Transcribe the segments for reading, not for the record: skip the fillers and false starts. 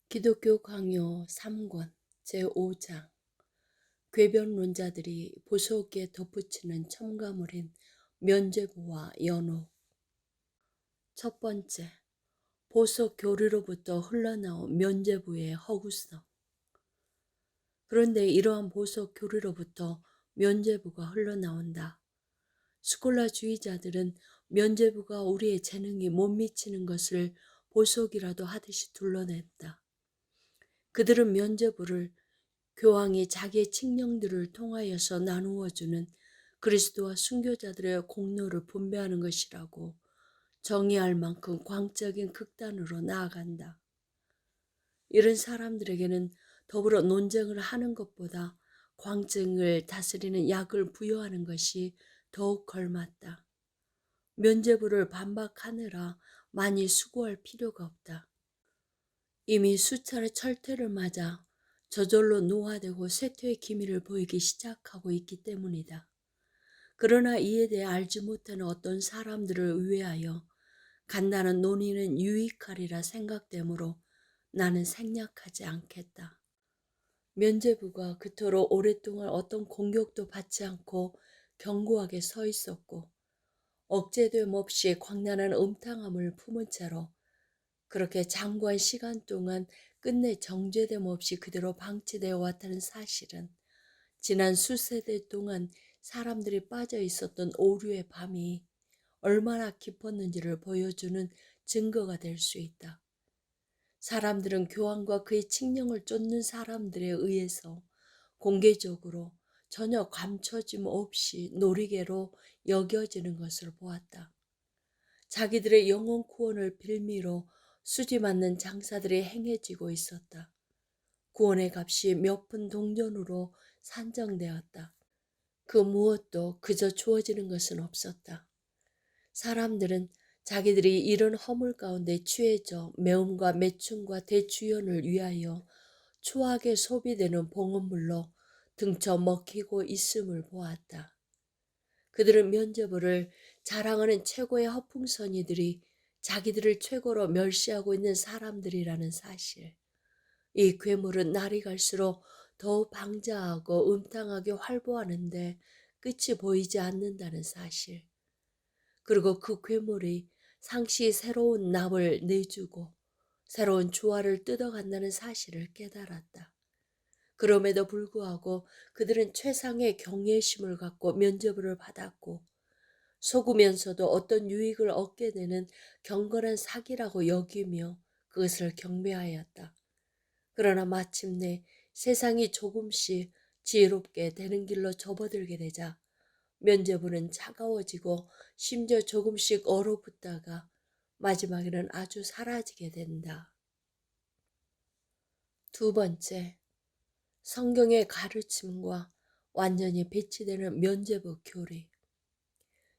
기독교 강요 3권 제5장 궤변론자들이 보석에 덧붙이는 첨가물인 면죄부와 연옥. 첫 번째, 보석 교리로부터 흘러나온 면죄부의 허구성. 그런데 이러한 보석 교리로부터 면죄부가 흘러나온다. 스콜라주의자들은 면죄부가 우리의 재능이 못 미치는 것을 보석이라도 하듯이 둘러냈다. 그들은 면죄부를 교황이 자기의 칙령들을 통하여서 나누어주는 그리스도와 순교자들의 공로를 분배하는 것이라고 정의할 만큼 광적인 극단으로 나아간다. 이런 사람들에게는 더불어 논쟁을 하는 것보다 광증을 다스리는 약을 부여하는 것이 더욱 걸맞다. 면죄부를 반박하느라 많이 수고할 필요가 없다. 이미 수차례 철퇴를 맞아 저절로 노화되고 쇠퇴의 기미를 보이기 시작하고 있기 때문이다. 그러나 이에 대해 알지 못하는 어떤 사람들을 위하여 간단한 논의는 유익하리라 생각되므로 나는 생략하지 않겠다. 면죄부가 그토록 오랫동안 어떤 공격도 받지 않고 견고하게 서 있었고 억제됨 없이 광란한 음탕함을 품은 채로 그렇게 장구한 시간 동안 끝내 정죄됨 없이 그대로 방치되어 왔다는 사실은 지난 수세대 동안 사람들이 빠져 있었던 오류의 밤이 얼마나 깊었는지를 보여주는 증거가 될 수 있다. 사람들은 교황과 그의 칙령을 쫓는 사람들에 의해서 공개적으로 전혀 감춰짐 없이 놀이개로 여겨지는 것을 보았다. 자기들의 영혼 구원을 빌미로 수지 맞는 장사들이 행해지고 있었다. 구원의 값이 몇 푼 동전으로 산정되었다. 그 무엇도 그저 주어지는 것은 없었다. 사람들은 자기들이 이런 허물 가운데 취해져 매움과 매춘과 대주연을 위하여 추하게 소비되는 봉헌물로 등쳐 먹히고 있음을 보았다. 그들은 면죄부를 자랑하는 최고의 허풍선이들이 자기들을 최고로 멸시하고 있는 사람들이라는 사실. 이 괴물은 날이 갈수록 더욱 방자하고 음탕하게 활보하는데 끝이 보이지 않는다는 사실. 그리고 그 괴물이 상시 새로운 납을 내주고 새로운 조화를 뜯어간다는 사실을 깨달았다. 그럼에도 불구하고 그들은 최상의 경외심을 갖고 면죄부를 받았고 속으면서도 어떤 유익을 얻게 되는 경건한 사기라고 여기며 그것을 경배하였다. 그러나 마침내 세상이 조금씩 지혜롭게 되는 길로 접어들게 되자 면죄부는 차가워지고 심지어 조금씩 얼어붙다가 마지막에는 아주 사라지게 된다. 두 번째, 성경의 가르침과 완전히 배치되는 면죄부 교리.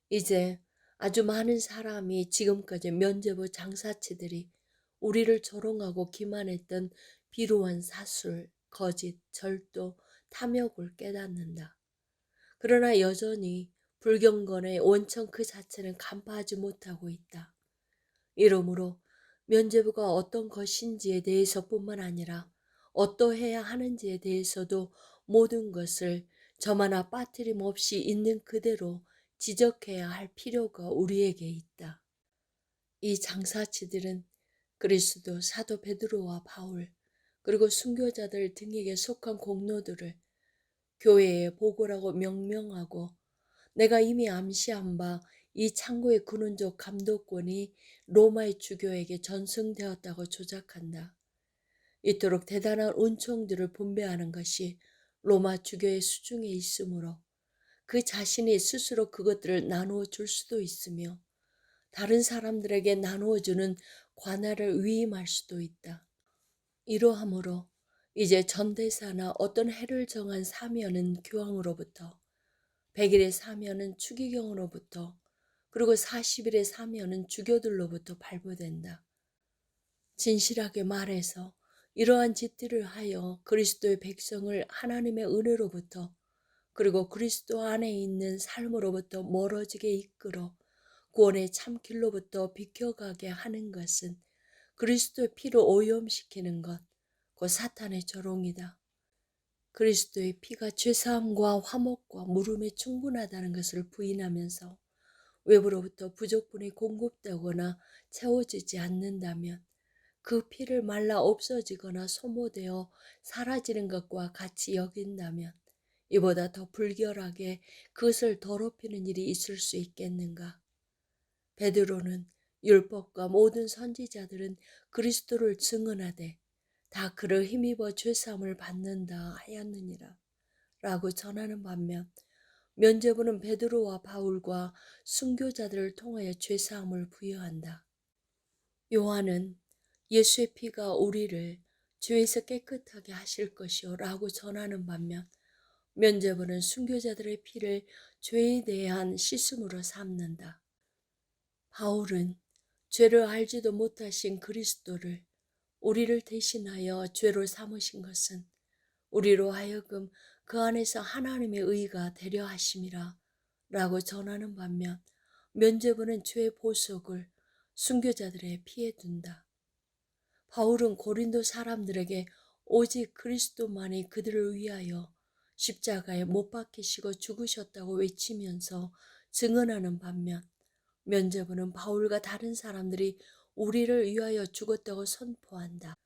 이제 아주 많은 사람이 지금까지 면죄부 장사치들이 우리를 조롱하고 기만했던 비루한 사술, 거짓, 절도, 탐욕을 깨닫는다. 그러나 여전히 불경건의 원천 그 자체는 간파하지 못하고 있다. 이러므로 면죄부가 어떤 것인지에 대해서뿐만 아니라 어떠해야 하는지에 대해서도 모든 것을 저마나 빠뜨림 없이 있는 그대로 지적해야 할 필요가 우리에게 있다. 이 장사치들은 그리스도 사도 베드로와 바울 그리고 순교자들 등에게 속한 공로들을 교회에 보고라고 명명하고 내가 이미 암시한 바 이 창고의 근원적 감독권이 로마의 주교에게 전승되었다고 조작한다. 이토록 대단한 은총들을 분배하는 것이 로마 주교의 수중에 있으므로 그 자신이 스스로 그것들을 나누어 줄 수도 있으며 다른 사람들에게 나누어 주는 관할을 위임할 수도 있다. 이러함으로 이제 전대사나 어떤 해를 정한 사면은 교황으로부터 100일의 사면은 추기경으로부터 그리고 40일의 사면은 주교들로부터 발부된다. 진실하게 말해서 이러한 짓들을 하여 그리스도의 백성을 하나님의 은혜로부터 그리고 그리스도 안에 있는 삶으로부터 멀어지게 이끌어 구원의 참길로부터 비켜가게 하는 것은 그리스도의 피로 오염시키는 것, 곧 사탄의 조롱이다. 그리스도의 피가 죄사함과 화목과 물음에 충분하다는 것을 부인하면서 외부로부터 부족분이 공급되거나 채워지지 않는다면 그 피를 말라 없어지거나 소모되어 사라지는 것과 같이 여긴다면 이보다 더 불결하게 그것을 더럽히는 일이 있을 수 있겠는가? 베드로는 율법과 모든 선지자들은 그리스도를 증언하되 다 그를 힘입어 죄사함을 받는다 하였느니라 라고 전하는 반면 면죄부는 베드로와 바울과 순교자들을 통하여 죄사함을 부여한다. 요한은 예수의 피가 우리를 죄에서 깨끗하게 하실 것이요 라고 전하는 반면 면죄부는 순교자들의 피를 죄에 대한 씻음으로 삼는다. 바울은 죄를 알지도 못하신 그리스도를 우리를 대신하여 죄로 삼으신 것은 우리로 하여금 그 안에서 하나님의 의가 되려 하심이라 라고 전하는 반면 면죄부는 죄의 보석을 순교자들의 피에 둔다. 바울은 고린도 사람들에게 오직 그리스도만이 그들을 위하여 십자가에 못 박히시고 죽으셨다고 외치면서 증언하는 반면 면죄부는 바울과 다른 사람들이 우리를 위하여 죽었다고 선포한다.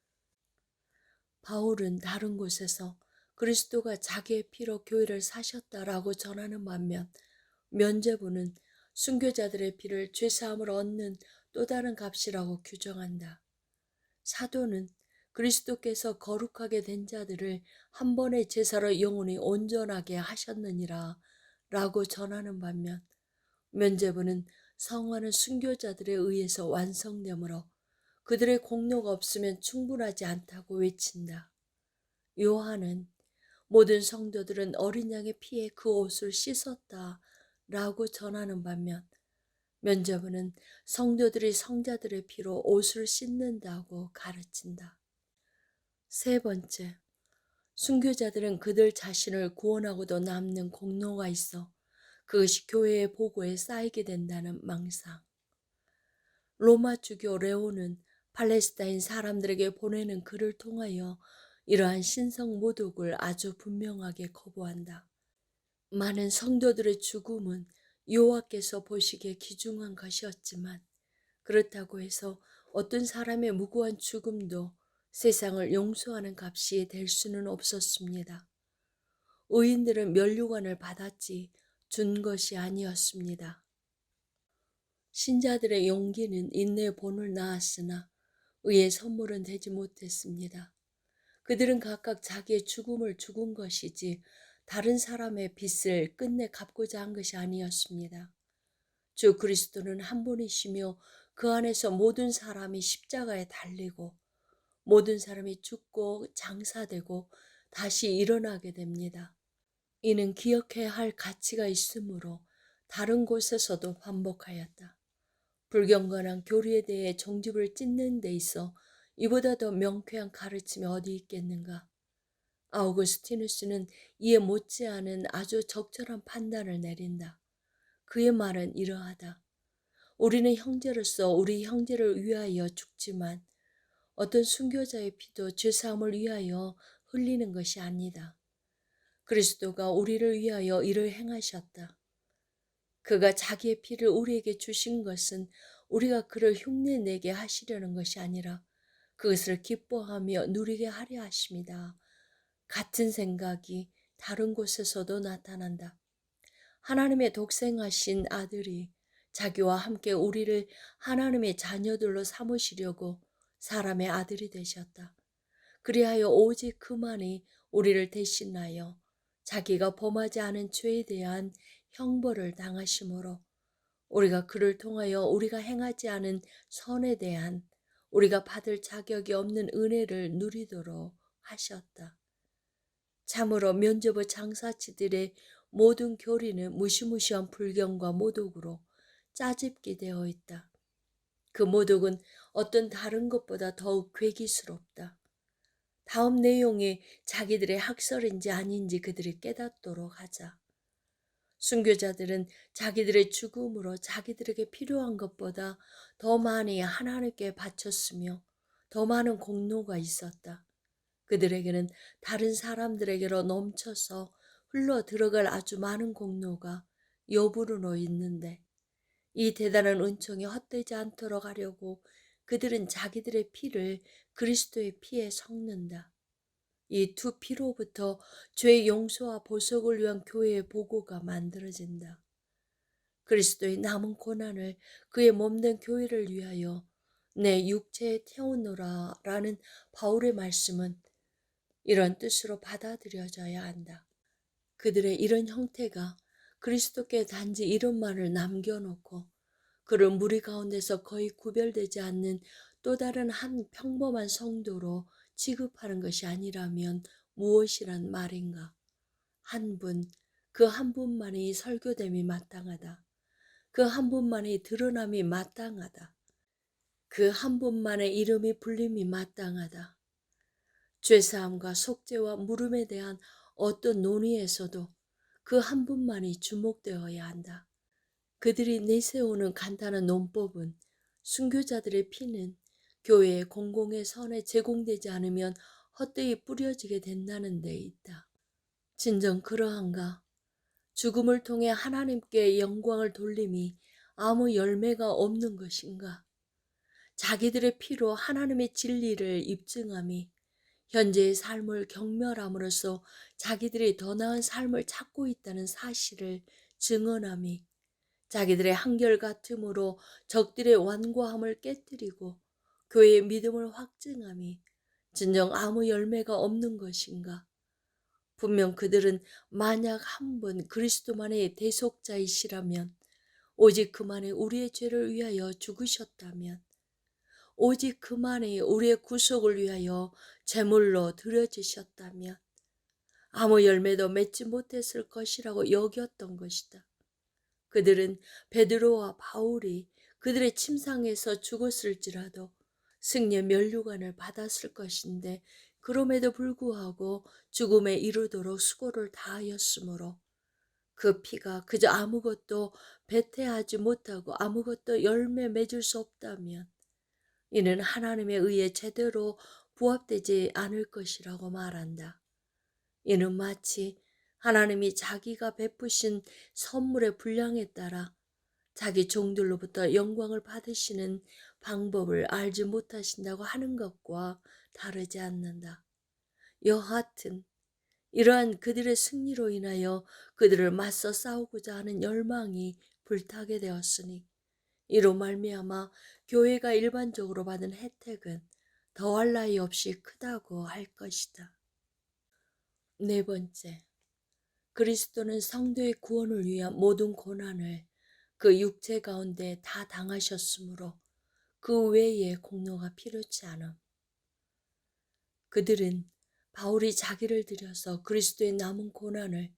바울은 다른 곳에서 그리스도가 자기의 피로 교회를 사셨다라고 전하는 반면 면죄부는 순교자들의 피를 죄사함을 얻는 또 다른 값이라고 규정한다. 사도는 그리스도께서 거룩하게 된 자들을 한 번의 제사로 영원히 온전하게 하셨느니라 라고 전하는 반면 면죄부는 성화는 순교자들에 의해서 완성되므로 그들의 공로가 없으면 충분하지 않다고 외친다. 요한은 모든 성도들은 어린 양의 피에 그 옷을 씻었다 라고 전하는 반면 면죄부는 성도들이 성자들의 피로 옷을 씻는다고 가르친다. 세 번째, 순교자들은 그들 자신을 구원하고도 남는 공로가 있어 그것이 교회의 보고에 쌓이게 된다는 망상. 로마 주교 레오는 팔레스타인 사람들에게 보내는 글을 통하여 이러한 신성 모독을 아주 분명하게 거부한다. 많은 성도들의 죽음은 여호와께서 보시기에 귀중한 것이었지만 그렇다고 해서 어떤 사람의 무고한 죽음도 세상을 용서하는 값이 될 수는 없었습니다. 의인들은 면류관을 받았지 준 것이 아니었습니다. 신자들의 용기는 인내의 본을 낳았으나 의의 선물은 되지 못했습니다. 그들은 각각 자기의 죽음을 죽은 것이지 다른 사람의 빚을 끝내 갚고자 한 것이 아니었습니다. 주 그리스도는 한 분이시며 그 안에서 모든 사람이 십자가에 달리고 모든 사람이 죽고 장사되고 다시 일어나게 됩니다. 이는 기억해야 할 가치가 있으므로 다른 곳에서도 반복하였다. 불경건한 교리에 대해 종집을 찢는 데 있어 이보다 더 명쾌한 가르침이 어디 있겠는가. 아우구스티누스는 이에 못지않은 아주 적절한 판단을 내린다. 그의 말은 이러하다. 우리는 형제로서 우리 형제를 위하여 죽지만 어떤 순교자의 피도 죄사함을 위하여 흘리는 것이 아니다. 그리스도가 우리를 위하여 이를 행하셨다. 그가 자기의 피를 우리에게 주신 것은 우리가 그를 흉내내게 하시려는 것이 아니라 그것을 기뻐하며 누리게 하려 하심이다. 같은 생각이 다른 곳에서도 나타난다. 하나님의 독생하신 아들이 자기와 함께 우리를 하나님의 자녀들로 삼으시려고 사람의 아들이 되셨다. 그리하여 오직 그만이 우리를 대신하여 자기가 범하지 않은 죄에 대한 형벌을 당하심으로 우리가 그를 통하여 우리가 행하지 않은 선에 대한 우리가 받을 자격이 없는 은혜를 누리도록 하셨다. 참으로 면죄부 장사치들의 모든 교리는 무시무시한 불경과 모독으로 짜집게 되어 있다. 그 모독은 어떤 다른 것보다 더욱 괴기스럽다. 다음 내용이 자기들의 학설인지 아닌지 그들이 깨닫도록 하자. 순교자들은 자기들의 죽음으로 자기들에게 필요한 것보다 더 많이 하나님께 바쳤으며 더 많은 공로가 있었다. 그들에게는 다른 사람들에게로 넘쳐서 흘러 들어갈 아주 많은 공로가 여부르노 있는데, 이 대단한 은총이 헛되지 않도록 하려고 그들은 자기들의 피를 그리스도의 피에 섞는다. 이 두 피로부터 죄의 용서와 보석을 위한 교회의 보고가 만들어진다. 그리스도의 남은 고난을 그의 몸된 교회를 위하여 내 육체에 태우노라 라는 바울의 말씀은 이런 뜻으로 받아들여져야 한다. 그들의 이런 형태가 그리스도께 단지 이름만을 남겨놓고 그를 무리 가운데서 거의 구별되지 않는 또 다른 한 평범한 성도로 취급하는 것이 아니라면 무엇이란 말인가? 한 분, 그 한 분만이 설교됨이 마땅하다. 그 한 분만의 드러남이 마땅하다. 그 한 분만의 이름이 불림이 마땅하다. 죄사함과 속죄와 물음에 대한 어떤 논의에서도 그 한 분만이 주목되어야 한다. 그들이 내세우는 간단한 논법은 순교자들의 피는 교회의 공공의 선에 제공되지 않으면 헛되이 뿌려지게 된다는 데 있다. 진정 그러한가? 죽음을 통해 하나님께 영광을 돌림이 아무 열매가 없는 것인가? 자기들의 피로 하나님의 진리를 입증함이 현재의 삶을 경멸함으로써 자기들이 더 나은 삶을 찾고 있다는 사실을 증언함이 자기들의 한결같음으로 적들의 완고함을 깨뜨리고 교회의 믿음을 확증함이 진정 아무 열매가 없는 것인가? 분명 그들은 만약 한 분 그리스도만의 대속자이시라면, 오직 그만이 우리의 죄를 위하여 죽으셨다면, 오직 그만이 우리의 구속을 위하여 제물로 드려지셨다면 아무 열매도 맺지 못했을 것이라고 여겼던 것이다. 그들은 베드로와 바울이 그들의 침상에서 죽었을지라도 승리의 면류관을 받았을 것인데, 그럼에도 불구하고 죽음에 이르도록 수고를 다하였으므로 그 피가 그저 아무것도 배태하지 못하고 아무것도 열매 맺을 수 없다면 이는 하나님에 의해 제대로 부합되지 않을 것이라고 말한다. 이는 마치 하나님이 자기가 베푸신 선물의 분량에 따라 자기 종들로부터 영광을 받으시는 방법을 알지 못하신다고 하는 것과 다르지 않는다. 여하튼 이러한 그들의 승리로 인하여 그들을 맞서 싸우고자 하는 열망이 불타게 되었으니, 이로 말미암아 교회가 일반적으로 받은 혜택은 더할 나위 없이 크다고 할 것이다. 네 번째, 그리스도는 성도의 구원을 위한 모든 고난을 그 육체 가운데 다 당하셨으므로 그 외에 공로가 필요치 않음. 그들은 바울이 자기를 들여서 그리스도의 남은 고난을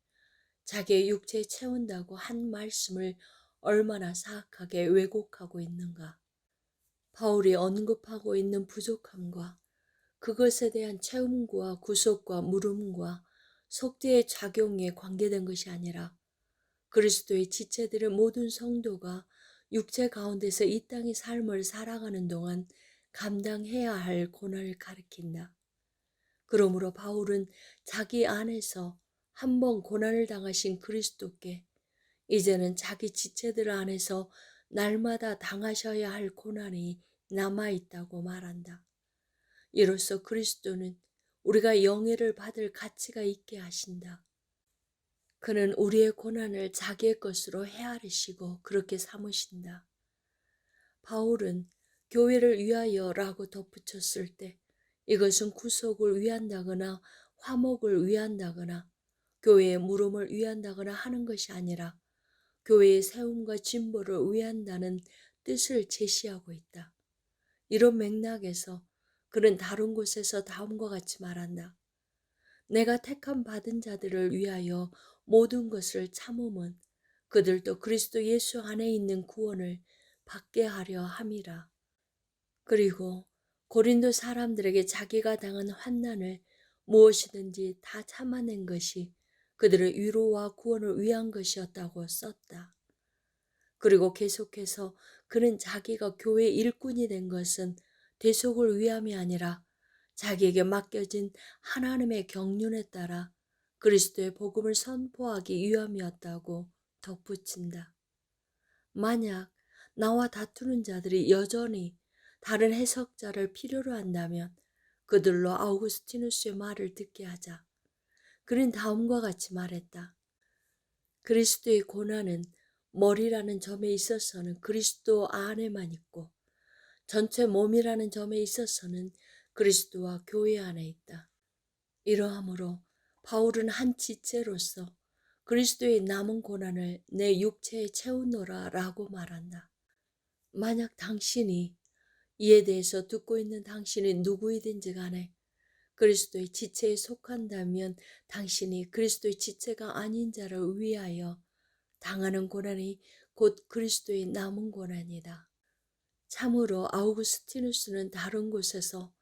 자기의 육체에 채운다고 한 말씀을 얼마나 사악하게 왜곡하고 있는가. 바울이 언급하고 있는 부족함과 그것에 대한 채움과 구속과 물음과 속죄의 작용에 관계된 것이 아니라 그리스도의 지체들의 모든 성도가 육체 가운데서 이 땅의 삶을 살아가는 동안 감당해야 할 고난을 가리킨다. 그러므로 바울은 자기 안에서 한 번 고난을 당하신 그리스도께 이제는 자기 지체들 안에서 날마다 당하셔야 할 고난이 남아있다고 말한다. 이로써 그리스도는 우리가 영예를 받을 가치가 있게 하신다. 그는 우리의 고난을 자기의 것으로 헤아리시고 그렇게 삼으신다. 바울은 교회를 위하여라고 덧붙였을 때 이것은 구속을 위한다거나 화목을 위한다거나 교회의 물음을 위한다거나 하는 것이 아니라 교회의 세움과 진보를 위한다는 뜻을 제시하고 있다. 이런 맥락에서 그는 다른 곳에서 다음과 같이 말한다. 내가 택함 받은 자들을 위하여 모든 것을 참음은 그들도 그리스도 예수 안에 있는 구원을 받게 하려 함이라. 그리고 고린도 사람들에게 자기가 당한 환난을 무엇이든지 다 참아낸 것이 그들의 위로와 구원을 위한 것이었다고 썼다. 그리고 계속해서 그는 자기가 교회 일꾼이 된 것은 대속을 위함이 아니라 자기에게 맡겨진 하나님의 경륜에 따라 그리스도의 복음을 선포하기 위함이었다고 덧붙인다. 만약 나와 다투는 자들이 여전히 다른 해석자를 필요로 한다면 그들로 아우구스티누스의 말을 듣게 하자. 그는 다음과 같이 말했다. 그리스도의 고난은 머리라는 점에 있어서는 그리스도 안에만 있고 전체 몸이라는 점에 있어서는 그리스도와 교회 안에 있다. 이러하므로 바울은 한 지체로서 그리스도의 남은 고난을 내 육체에 채우노라 라고 말한다. 만약 당신이 이에 대해서 듣고 있는 당신이 누구이든지 간에 그리스도의 지체에 속한다면 당신이 그리스도의 지체가 아닌 자를 위하여 당하는 고난이 곧 그리스도의 남은 고난이다. 참으로 아우구스티누스는 다른 곳에서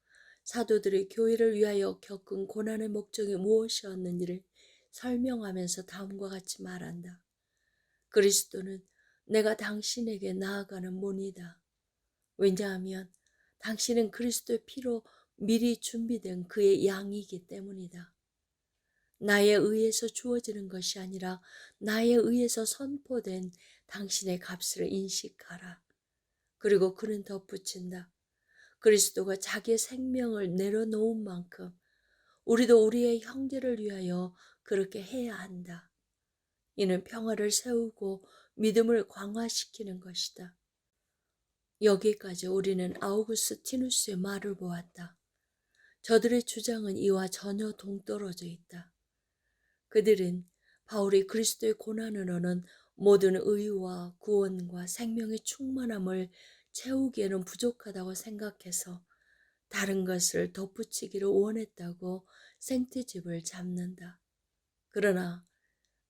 사도들이 교회를 위하여 겪은 고난의 목적이 무엇이었는지를 설명하면서 다음과 같이 말한다. 그리스도는 내가 당신에게 나아가는 문이다. 왜냐하면 당신은 그리스도의 피로 미리 준비된 그의 양이기 때문이다. 나에 의해서 주어지는 것이 아니라 나에 의해서 선포된 당신의 값을 인식하라. 그리고 그는 덧붙인다. 그리스도가 자기의 생명을 내려놓은 만큼 우리도 우리의 형제를 위하여 그렇게 해야 한다. 이는 평화를 세우고 믿음을 강화시키는 것이다. 여기까지 우리는 아우구스티누스의 말을 보았다. 저들의 주장은 이와 전혀 동떨어져 있다. 그들은 바울이 그리스도의 고난으로는 모든 의와 구원과 생명의 충만함을 채우기에는 부족하다고 생각해서 다른 것을 덧붙이기를 원했다고 생트집을 잡는다. 그러나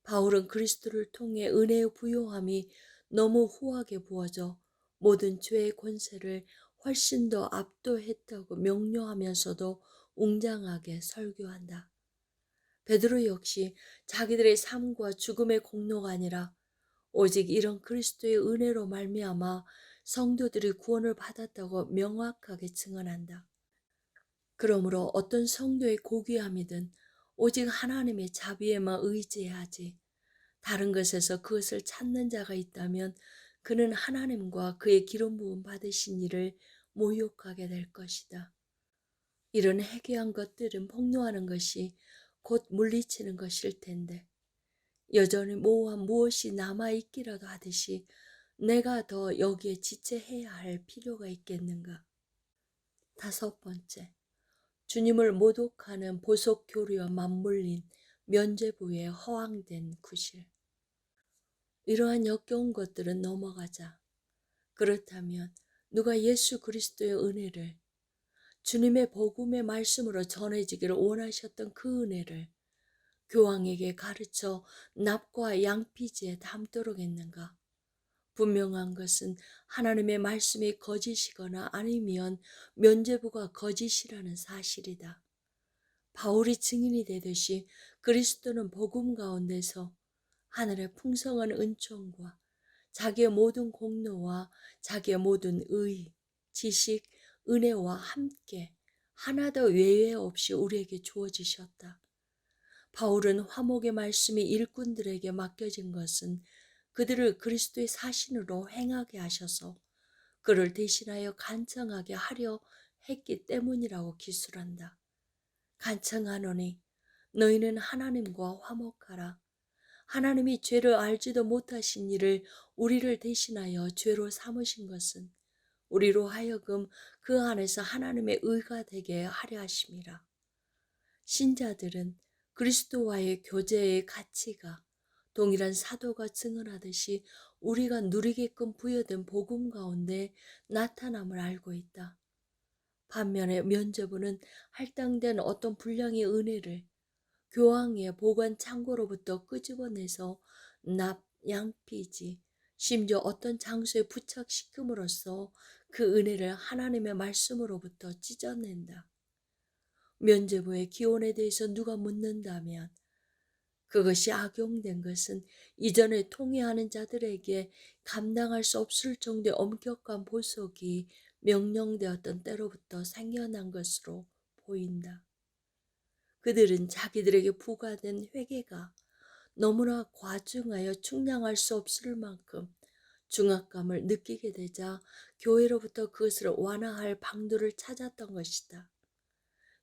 바울은 그리스도를 통해 은혜의 부요함이 너무 후하게 부어져 모든 죄의 권세를 훨씬 더 압도했다고 명료하면서도 웅장하게 설교한다. 베드로 역시 자기들의 삶과 죽음의 공로가 아니라 오직 이런 그리스도의 은혜로 말미암아 성도들이 구원을 받았다고 명확하게 증언한다. 그러므로 어떤 성도의 고귀함이든 오직 하나님의 자비에만 의지해야지 다른 것에서 그것을 찾는 자가 있다면 그는 하나님과 그의 기름 부음 받으신 이를 모욕하게 될 것이다. 이런 해괴한 것들은 폭로하는 것이 곧 물리치는 것일 텐데 여전히 모호한 무엇이 남아있기라도 하듯이 내가 더 여기에 지체해야 할 필요가 있겠는가. 5번째, 주님을 모독하는 보속 교리와 맞물린 면죄부에 허황된 구실. 이러한 역겨운 것들은 넘어가자. 그렇다면 누가 예수 그리스도의 은혜를 주님의 복음의 말씀으로 전해지기를 원하셨던 그 은혜를 교황에게 가르쳐 납과 양피지에 담도록 했는가? 분명한 것은 하나님의 말씀이 거짓이거나 아니면 면죄부가 거짓이라는 사실이다. 바울이 증인이 되듯이 그리스도는 복음 가운데서 하늘의 풍성한 은총과 자기의 모든 공로와 자기의 모든 의, 지식, 은혜와 함께 하나도 외회 없이 우리에게 주어지셨다. 바울은 화목의 말씀이 일꾼들에게 맡겨진 것은 그들을 그리스도의 사신으로 행하게 하셔서 그를 대신하여 간청하게 하려 했기 때문이라고 기술한다. 간청하노니 너희는 하나님과 화목하라. 하나님이 죄를 알지도 못하신 이를 우리를 대신하여 죄로 삼으신 것은 우리로 하여금 그 안에서 하나님의 의가 되게 하려 하심이라. 신자들은 그리스도와의 교제의 가치가 동일한 사도가 증언하듯이 우리가 누리게끔 부여된 복음 가운데 나타남을 알고 있다. 반면에 면죄부는 할당된 어떤 분량의 은혜를 교황의 보관 창고로부터 끄집어내서 납, 양피지, 심지어 어떤 장소에 부착시킴으로써 그 은혜를 하나님의 말씀으로부터 찢어낸다. 면죄부의 기원에 대해서 누가 묻는다면 그것이 악용된 것은 이전에 통회하는 자들에게 감당할 수 없을 정도의 엄격한 보속이 명령되었던 때로부터 생겨난 것으로 보인다. 그들은 자기들에게 부과된 회개가 너무나 과중하여 충량할 수 없을 만큼 중압감을 느끼게 되자 교회로부터 그것을 완화할 방도를 찾았던 것이다.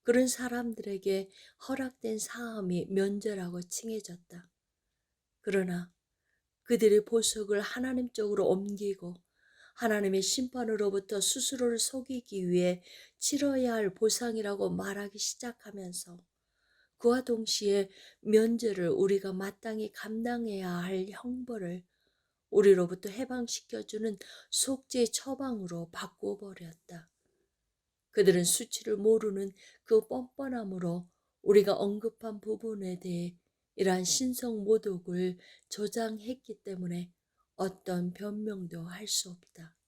그런 사람들에게 허락된 사함이 면제라고 칭해졌다. 그러나 그들의 보석을 하나님 쪽으로 옮기고 하나님의 심판으로부터 스스로를 속이기 위해 치러야 할 보상이라고 말하기 시작하면서 그와 동시에 면제를 우리가 마땅히 감당해야 할 형벌을 우리로부터 해방시켜주는 속죄 처방으로 바꾸어버렸다. 그들은 수치를 모르는 그 뻔뻔함으로 우리가 언급한 부분에 대해 이러한 신성 모독을 조장했기 때문에 어떤 변명도 할 수 없다.